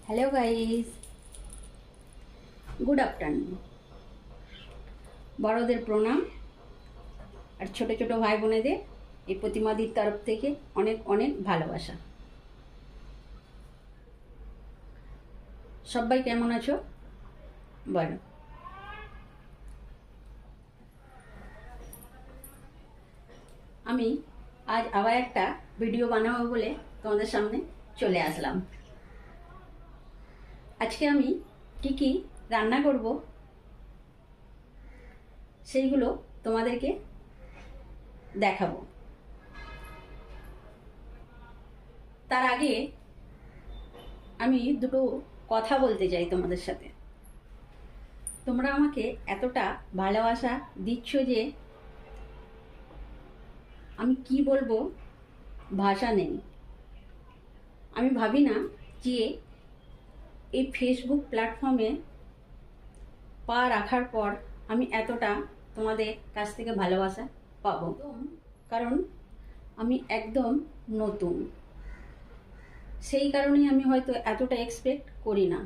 Hello guys, good afternoon. বড়দের প্রণাম আর ছোট ছোট ভাই বোনেদের এই প্রতিমাদির তরফ থেকে অনেক অনেক ভালোবাসা। সবাই কেমন আছো বলো। আমি আজ আবার একটা ভিডিও বানাবো বলে তোমাদের সামনে চলে আসলাম। আজকে আমি কি কি রান্না করব সেইগুলো তোমাদেরকে দেখাবো। তার আগে আমি দুটো কথা বলতে চাই তোমাদের সাথে। তোমরা আমাকে এতটা ভালোবাসা দিচ্ছ যে আমি কি বলবো ভাষা নেই। আমি ভাবি না যে এই ফেসবুক প্ল্যাটফর্মে পা রাখার পর আমি এতটা তোমাদের কাছ থেকে ভালোবাসা পাবো, কারণ আমি একদম নতুন। সেই কারণেই আমি হয়তো এতটা এক্সপেক্ট করি না।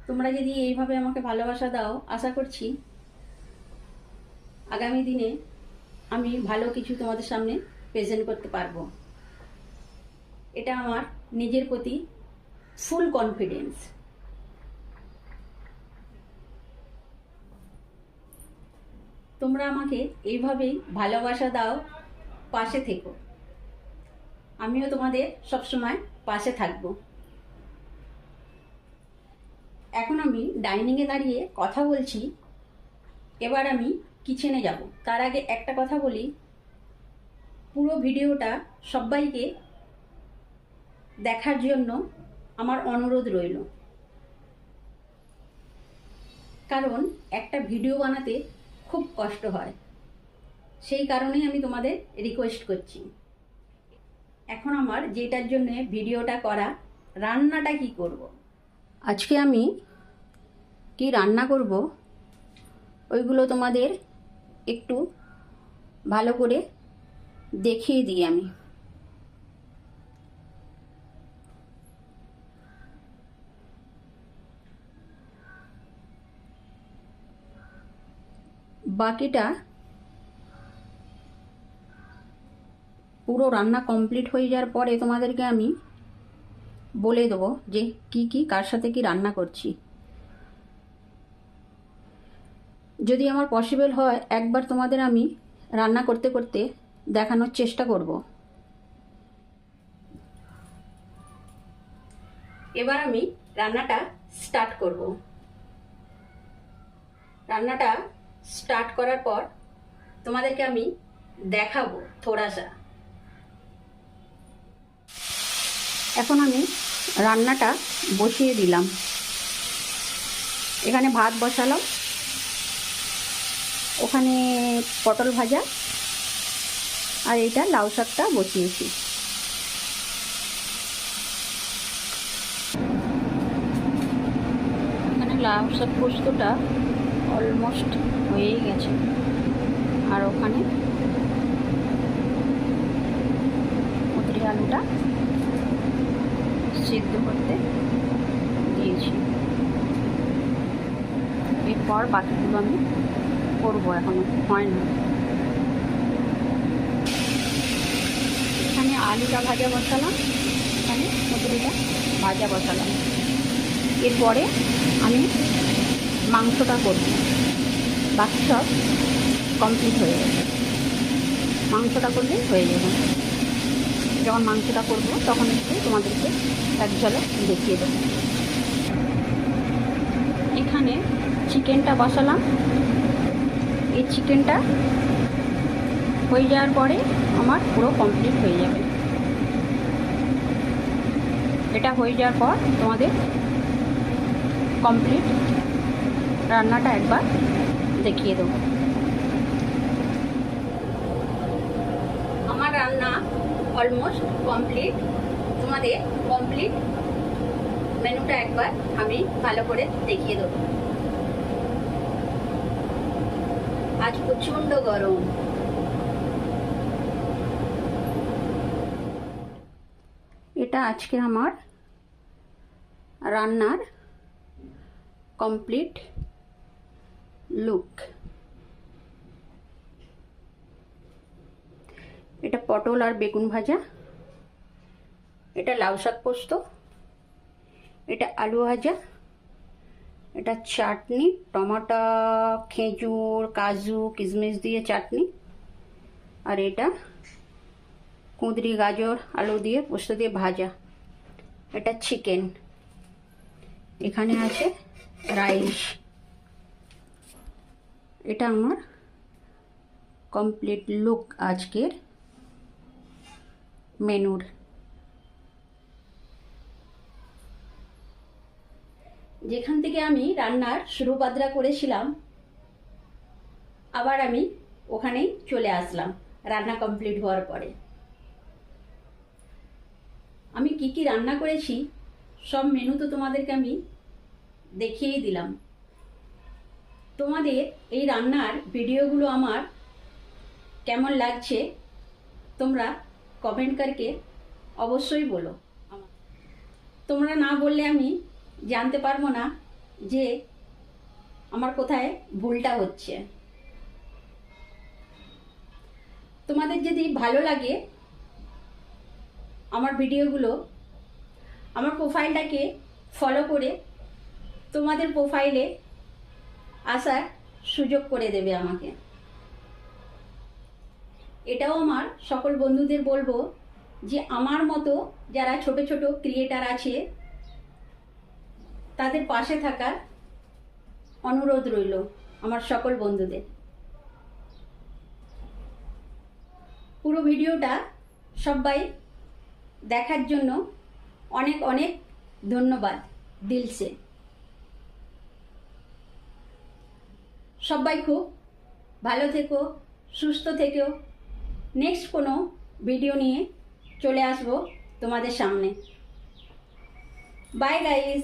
তোমরা যদি এইভাবে আমাকে ভালোবাসা দাও, আশা করছি আগামী দিনে আমি ভালো কিছু তোমাদের সামনে প্রেজেন্ট করতে পারবো। এটা আমার নিজের প্রতি ফুল কনফিডেন্স। তোমরা আমাকে এইভাবেই ভালোবাসা দাও, পাশে থেকো। আমিও তোমাদের সবসময় পাশে থাকবো। এখন আমি ডাইনিংয়ে দাঁড়িয়ে কথা বলছি, এবার আমি কিচেনে যাব। তার আগে একটা কথা বলি, পুরো ভিডিওটা সবাইকে দেখার জন্য আমার অনুরোধ রইল। কারণ একটা ভিডিও বানাতে খুব কষ্ট হয়, সেই কারণেই আমি তোমাদের রিকোয়েস্ট করছি। এখন আমার যেটার জন্য ভিডিওটা করা, রান্নাটা কি করব। আজকে আমি কি রান্না করব ওইগুলো তোমাদের একটু ভালো করে দেখিয়ে দিই আমি। বাকিটা পুরো রান্না কমপ্লিট হয়ে যাওয়ার পরে তোমাদেরকে আমি বলে দেবো যে কি কি কার সাথে কি রান্না করছি। যদি আমার পসিবল হয় একবার তোমাদের আমি রান্না করতে করতে দেখানোর চেষ্টা করব। এবার আমি রান্নাটা স্টার্ট করব। রান্নাটা স্টার্ট করার পর তোমাদেরকে আমি দেখাবো থোড়াসা। এখন আমি রান্নাটা বসিয়ে দিলাম। এখানে ভাত বসালাম, ওখানে পটল ভাজা আর এটা লাউ শাকটা বসিয়েছি। এখানে লাউ শাক পোস্তটা অলমোস্ট হয়েই গেছে, আর ওখানে কুদরি আলুটা সিদ্ধ করতে দিয়েছি। এরপর বাকিগুলো আমি করবো, এখনো হয় না। এখানে আলুটা ভাজা বসালাম, এখানে কুদরিটা ভাজা বসালাম। এরপরে আমি মাংসটা করব। বাকি সব কমপ্লিট হয়ে গেছে, মাংসটা করলেই হয়ে যাবে। যখন মাংসটা করব তখন একটু তোমাদেরকে এক ঝলক দেখিয়ে দেবো। এখানে চিকেনটা বসালাম। এই চিকেনটা হয়ে যাওয়ার পরে আমার পুরো কমপ্লিট হয়ে যাবে। এটা হয়ে যাওয়ার পর তোমাদের কমপ্লিট রান্নাটা একবার দেখিয়ে দেবো। আমার রান্না অলমোস্ট কমপ্লিট। তোমাদের কমপ্লিট মেনুটা একবার আমি ভালো করে দেখিয়ে দেবো। আজ প্রচণ্ড গরম। এটা আজকে আমার রান্নার কমপ্লিট লুক। এটা পটল আর বেগুন ভাজা, এটা লাউ শাক পোস্ত, এটা আলু ভাজা, এটা চাটনি, টমেটো, খেজুর, কাজু, কিশমিশ দিয়ে চাটনি, আর এটা কুঁদরি, গাজর, আলু দিয়ে পোস্ত দিয়ে ভাজা। এটা চিকেন। এখানে আছে রাইস। এটা আমার কমপ্লিট লুক আজকের মেনুর। যেখান থেকে আমি রান্নার শুরুপাদ্রা করেছিলাম, আবার আমি ওখানেই চলে আসলাম রান্না কমপ্লিট হওয়ার পরে। আমি কি কি রান্না করেছি সব মেনু তো তোমাদেরকে আমি দেখিয়েই দিলাম। তোমাদের এই রান্নার ভিডিওগুলো আমার কেমন লাগছে তোমরা কমেন্ট করকে অবশ্যই বলো। তোমরা না বললে আমি জানতে পারবো না যে আমার কোথায় ভুলটা হচ্ছে। তোমাদের যদি ভালো লাগে আমার ভিডিওগুলো, আমার প্রোফাইলটাকে ফলো করে তোমাদের প্রোফাইলে আসার সুযোগ করে দেবে আমাকে। এটাও আমার সকল বন্ধুদের বলবো যে আমার মতো যারা ছোট ছোট ক্রিয়েটার আছে তাদের পাশে থাকার অনুরোধ রইল আমার সকল বন্ধুদের। পুরো ভিডিওটা সবাই দেখার জন্য অনেক অনেক ধন্যবাদ দিলসে। সবাই খুব ভালো থেকো, সুস্থ থেকো। নেক্সট কোনো ভিডিও নিয়ে চলে আসবো তোমাদের সামনে। Bye guys,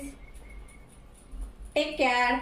take care.